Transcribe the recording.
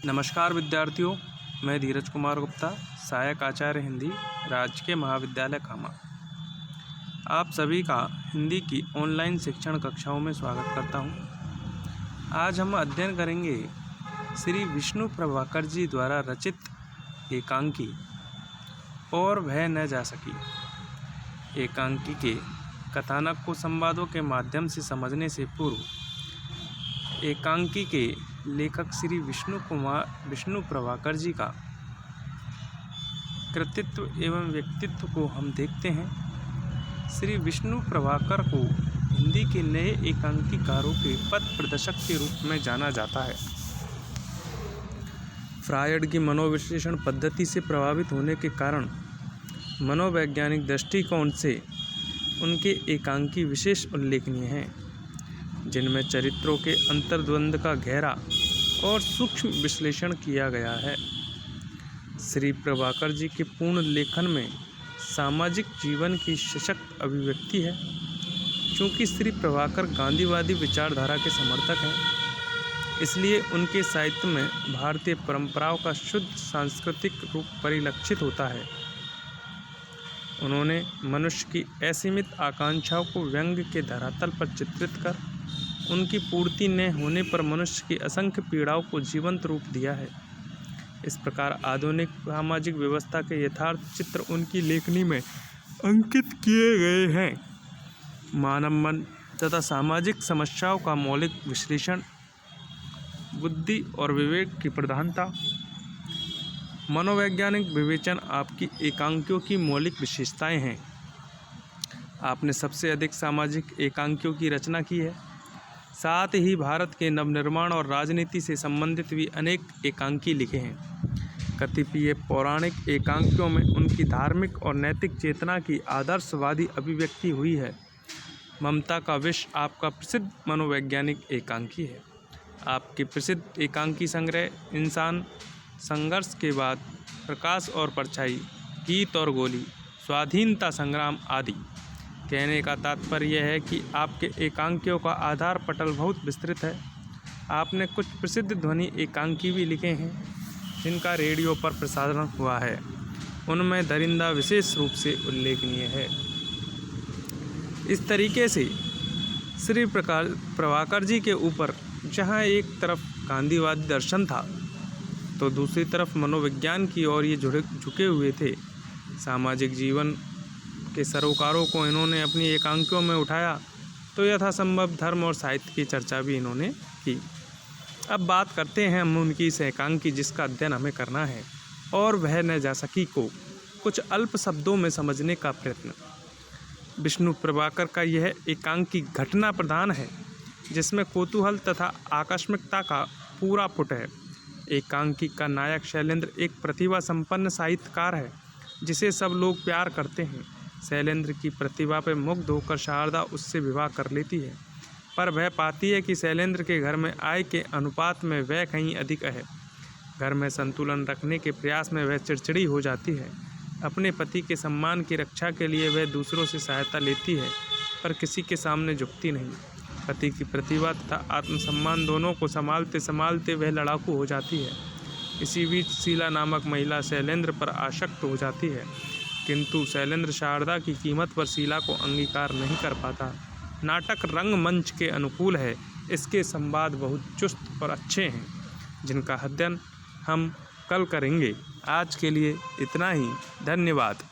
नमस्कार विद्यार्थियों, मैं धीरज कुमार गुप्ता, सहायक आचार्य हिंदी, राजकीय महाविद्यालय खामा। आप सभी का हिंदी की ऑनलाइन शिक्षण कक्षाओं में स्वागत करता हूं। आज हम अध्ययन करेंगे श्री विष्णु प्रभाकर जी द्वारा रचित एकांकी और वह न जा सकी। एकांकी के कथानक को संवादों के माध्यम से समझने से पूर्व एकांकी के लेखक श्री विष्णु प्रभाकर जी का कृतित्व एवं व्यक्तित्व को हम देखते हैं। श्री विष्णु प्रभाकर को हिंदी के नए एकांकीकारों के पथ प्रदर्शक के रूप में जाना जाता है। फ्रायड की मनोविश्लेषण पद्धति से प्रभावित होने के कारण मनोवैज्ञानिक दृष्टिकोण से उनके एकांकी विशेष उल्लेखनीय हैं, जिनमें चरित्रों के अंतर्द्वंद का गहरा और सूक्ष्म विश्लेषण किया गया है। श्री प्रभाकर जी के पूर्ण लेखन में सामाजिक जीवन की सशक्त अभिव्यक्ति है। चूँकि श्री प्रभाकर गांधीवादी विचारधारा के समर्थक हैं, इसलिए उनके साहित्य में भारतीय परंपराओं का शुद्ध सांस्कृतिक रूप परिलक्षित होता है। उन्होंने मनुष्य की असीमित आकांक्षाओं को व्यंग्य के धरातल पर चित्रित कर उनकी पूर्ति न होने पर मनुष्य की असंख्य पीड़ाओं को जीवंत रूप दिया है। इस प्रकार आधुनिक सामाजिक व्यवस्था के यथार्थ चित्र उनकी लेखनी में अंकित किए गए हैं। मानव मन तथा सामाजिक समस्याओं का मौलिक विश्लेषण, बुद्धि और विवेक की प्रधानता, मनोवैज्ञानिक विवेचन आपकी एकांकियों की मौलिक विशेषताएं हैं। आपने सबसे अधिक सामाजिक एकांकियों की रचना की है। साथ ही भारत के नवनिर्माण और राजनीति से संबंधित भी अनेक एकांकी लिखे हैं। कतिपय पौराणिक एकांकियों में उनकी धार्मिक और नैतिक चेतना की आदर्शवादी अभिव्यक्ति हुई है। ममता का विष आपका प्रसिद्ध मनोवैज्ञानिक एकांकी है। आपके प्रसिद्ध एकांकी संग्रह इंसान, संघर्ष के बाद, प्रकाश और परछाई, गीत और गोली, स्वाधीनता संग्राम आदि। कहने का तात्पर्य यह है कि आपके एकांकियों का आधार पटल बहुत विस्तृत है। आपने कुछ प्रसिद्ध ध्वनि एकांकी भी लिखे हैं, जिनका रेडियो पर प्रसारण हुआ है। उनमें दरिंदा विशेष रूप से उल्लेखनीय है। इस तरीके से श्री प्रभाकर जी के ऊपर जहाँ एक तरफ गांधीवादी दर्शन था, तो दूसरी तरफ मनोविज्ञान की ओर ये झुके हुए थे। सामाजिक जीवन के सरोकारों को इन्होंने अपनी एकांकियों में उठाया, तो यथासंभव धर्म और साहित्य की चर्चा भी इन्होंने की। अब बात करते हैं हम उनकी इस एकांकी जिसका अध्ययन हमें करना है, और वह न जा सकी को कुछ अल्प शब्दों में समझने का प्रयत्न। विष्णु प्रभाकर का यह एकांकी घटना प्रधान है, जिसमें कौतूहल तथा आकस्मिकता का पूरा पुट है। एकांकी का नायक शैलेंद्र एक प्रतिभा संपन्न साहित्यकार है, जिसे सब लोग प्यार करते हैं। शैलेंद्र की प्रतिभा पर मुग्ध होकर शारदा उससे विवाह कर लेती है, पर वह पाती है कि शैलेंद्र के घर में आय के अनुपात में वह कहीं अधिक है। घर में संतुलन रखने के प्रयास में वह चिड़चिड़ी हो जाती है। अपने पति के सम्मान की रक्षा के लिए वह दूसरों से सहायता लेती है, पर किसी के सामने झुकती नहीं। पति की प्रतिभा तथा आत्मसम्मान दोनों को संभालते संभालते वह लड़ाकू हो जाती है। इसी बीच शीला नामक महिला शैलेंद्र पर आसक्त हो जाती है, किंतु शैलेंद्र शारदा की कीमत पर शीला को अंगीकार नहीं कर पाता। नाटक रंगमंच के अनुकूल है। इसके संवाद बहुत चुस्त और अच्छे हैं, जिनका अध्ययन हम कल करेंगे। आज के लिए इतना ही। धन्यवाद।